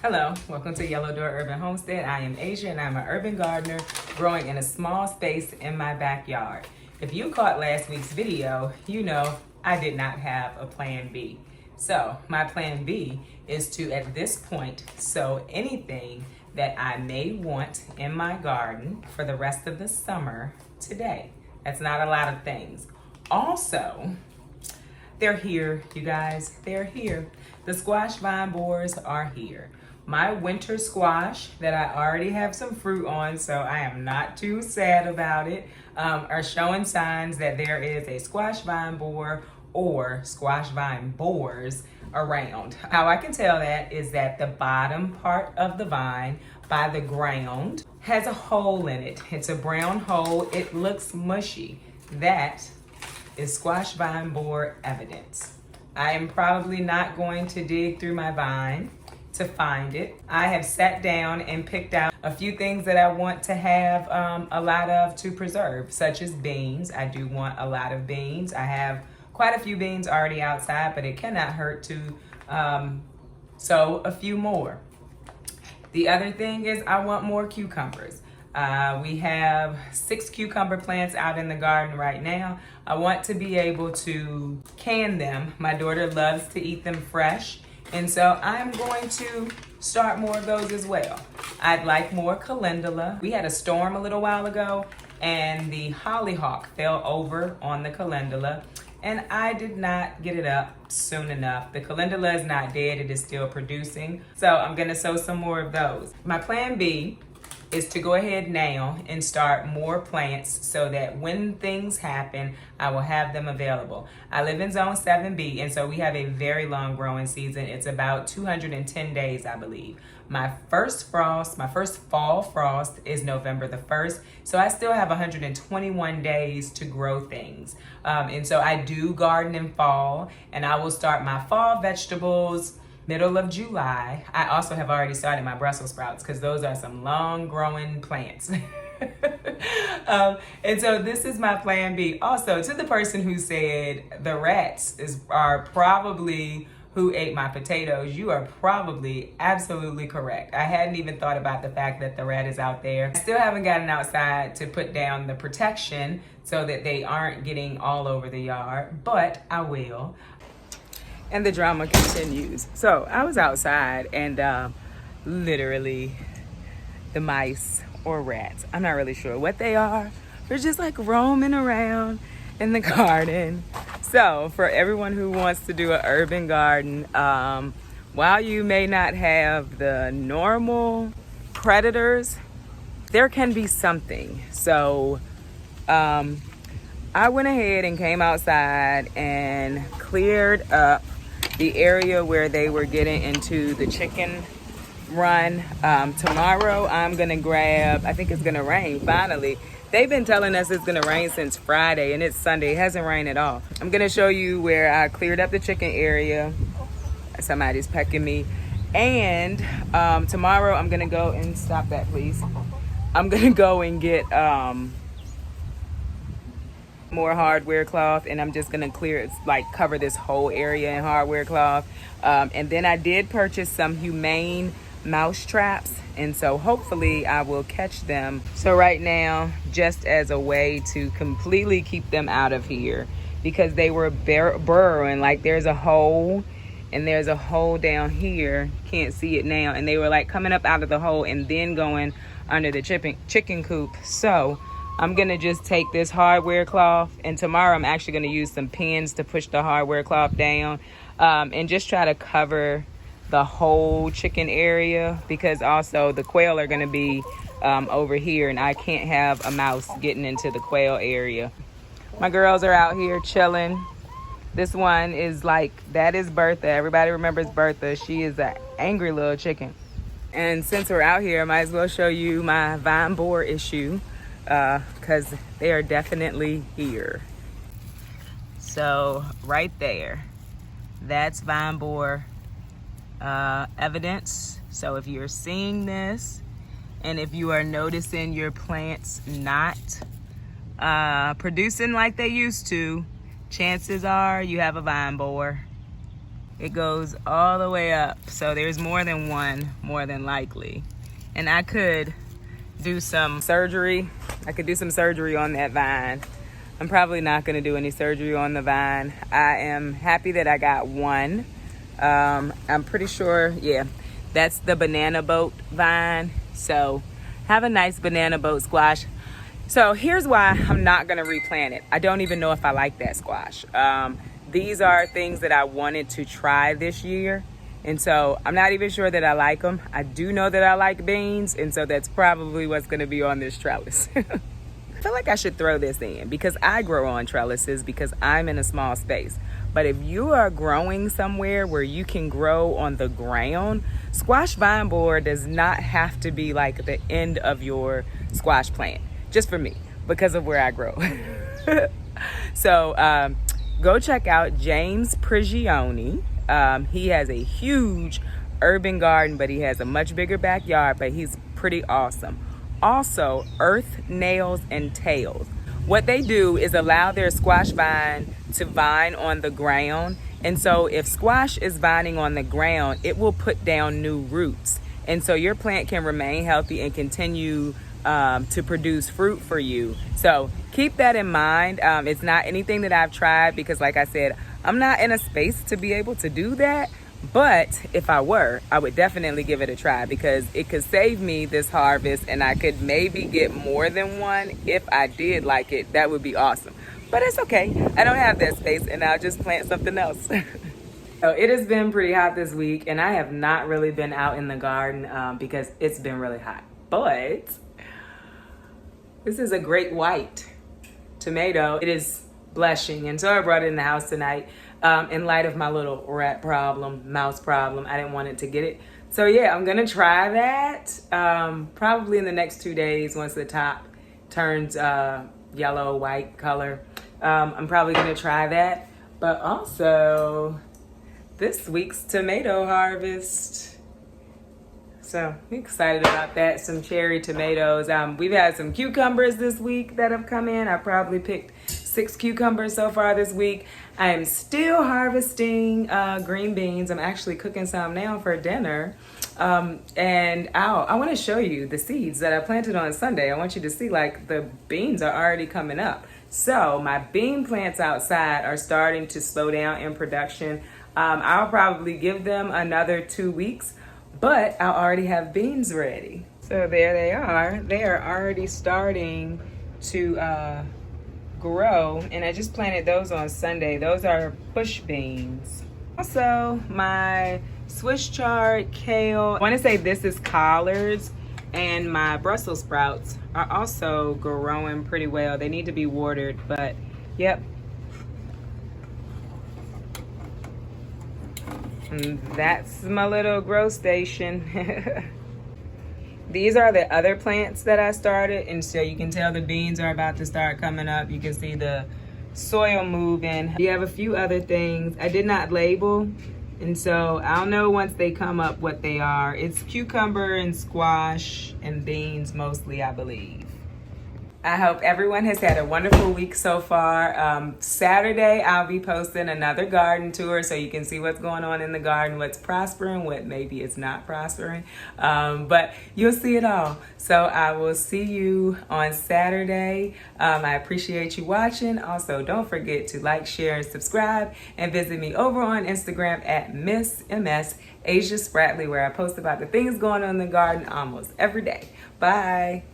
Hello, welcome to Yellow Door Urban Homestead. I am Asia and I'm an urban gardener growing in a small space in my backyard. If you caught last week's video, you know I did not have a plan B. So my plan B is to, at this point, sow anything that I may want in my garden for the rest of the summer today. That's not a lot of things. Also, they're here, you guys, they're here. The squash vine borers are here. My winter squash that I already have some fruit on, so I am not too sad about it, are showing signs that there is a squash vine borer or squash vine borers around. How I can tell that is that the bottom part of the vine by the ground has a hole in it. It's a brown hole. It looks mushy. That is squash vine borer evidence. I am probably not going to dig through my vine to find it. I have sat down and picked out a few things that I want to have a lot of to preserve, such as beans. I do want a lot of beans. I have quite a few beans already outside, but it cannot hurt to sow a few more. The other thing is I want more cucumbers. We have 6 cucumber plants out in the garden right now. I want to be able to can them. My daughter loves to eat them fresh, and so I'm going to start more of those as well. I'd like more calendula. We had a storm a little while ago, and the hollyhock fell over on the calendula, and I did not get it up soon enough. The calendula is not dead, it is still producing. So I'm gonna sow some more of those. My plan B is to go ahead now and start more plants so that when things happen, I will have them available. I live in zone 7B, and so we have a very long growing season. It's about 210 days, I believe. My first fall frost is November the 1st, so I still have 121 days to grow things. And so I do garden in fall, and I will start my fall vegetables middle of July. I also have already started my Brussels sprouts because those are some long growing plants. And so this is my plan B. Also, to the person who said the rats are probably who ate my potatoes, you are probably absolutely correct. I hadn't even thought about the fact that the rat is out there. I still haven't gotten outside to put down the protection so that they aren't getting all over the yard, but I will. And the drama continues. So I was outside and literally the mice or rats, I'm not really sure what they are, they're just like roaming around in the garden. So for everyone who wants to do an urban garden, while you may not have the normal predators, there can be something. So I went ahead and came outside and cleared up the area where they were getting into the chicken run. Tomorrow I'm gonna grab, I think it's gonna rain finally. They've been telling us it's gonna rain since Friday and it's Sunday. It hasn't rained at all. I'm gonna show you where I cleared up the chicken area. Somebody's pecking me. And tomorrow I'm gonna go and, stop that please. I'm gonna go and get more hardware cloth, and I'm just gonna cover this whole area in hardware cloth. And then I did purchase some humane mouse traps, and so hopefully I will catch them. So right now, just as a way to completely keep them out of here, because they were burrowing, like there's a hole and there's a hole down here, can't see it now, and they were like coming up out of the hole and then going under the chicken coop. So I'm gonna just take this hardware cloth, and tomorrow I'm actually gonna use some pins to push the hardware cloth down and just try to cover the whole chicken area, because also the quail are gonna be over here, and I can't have a mouse getting into the quail area. My girls are out here chilling. This one is like, that is Bertha. Everybody remembers Bertha. She is an angry little chicken. And since we're out here, I might as well show you my vine borer issue, because they are definitely here. So right there, that's vine borer evidence. So if you're seeing this, and if you are noticing your plants not producing like they used to, chances are you have a vine borer. It goes all the way up. So there's more than one, more than likely. And I could do some surgery. I could do some surgery on that vine. I'm probably not gonna do any surgery on the vine. I am happy that I got one. I'm pretty sure, yeah, that's the banana boat vine. So have a nice banana boat squash. So here's why I'm not gonna replant it. I don't even know if I like that squash. These are things that I wanted to try this year. And so I'm not even sure that I like them. I do know that I like beans. And so that's probably what's gonna be on this trellis. I feel like I should throw this in because I grow on trellises because I'm in a small space. But if you are growing somewhere where you can grow on the ground, squash vine board does not have to be like the end of your squash plant, just for me, because of where I grow. So go check out James Prigioni. He has a huge urban garden, but he has a much bigger backyard, but he's pretty awesome. Also, Earth Nails and Tails. What they do is allow their squash vine to vine on the ground. And so if squash is vining on the ground, it will put down new roots. And so your plant can remain healthy and continue to produce fruit for you. So keep that in mind. It's not anything that I've tried because, like I said, I'm not in a space to be able to do that. But if I were, I would definitely give it a try because it could save me this harvest and I could maybe get more than one. If I did like it, that would be awesome. But it's okay. I don't have that space and I'll just plant something else. So it has been pretty hot this week and I have not really been out in the garden because it's been really hot. But this is a great white tomato. It is blushing, and so I brought it in the house tonight. In light of my little rat problem, mouse problem, I didn't want it to get it. So yeah, I'm gonna try that probably in the next 2 days once the top turns yellow, white color. I'm probably gonna try that. But also this week's tomato harvest. So I'm excited about that. Some cherry tomatoes. We've had some cucumbers this week that have come in. I probably picked 6 cucumbers so far this week. I am still harvesting green beans. I'm actually cooking some now for dinner. And I want to show you the seeds that I planted on Sunday. I want you to see like the beans are already coming up. So my bean plants outside are starting to slow down in production. I'll probably give them another 2 weeks, but I already have beans ready. So there they are. They are already starting to grow, and I just planted those on Sunday. Those are bush beans. Also, my Swiss chard, kale, I want to say this is collards, and my Brussels sprouts are also growing pretty well. They need to be watered, but yep. And that's my little grow station. These are the other plants that I started, and so you can tell the beans are about to start coming up. You can see the soil moving. We have a few other things I did not label, and so I'll know once they come up what they are. It's cucumber and squash and beans mostly, I believe. I hope everyone has had a wonderful week so far. Saturday, I'll be posting another garden tour so you can see what's going on in the garden, what's prospering, what maybe is not prospering. But you'll see it all. So I will see you on Saturday. I appreciate you watching. Also, don't forget to like, share, and subscribe. And visit me over on Instagram at Miss MS Asia Spratley, where I post about the things going on in the garden almost every day. Bye.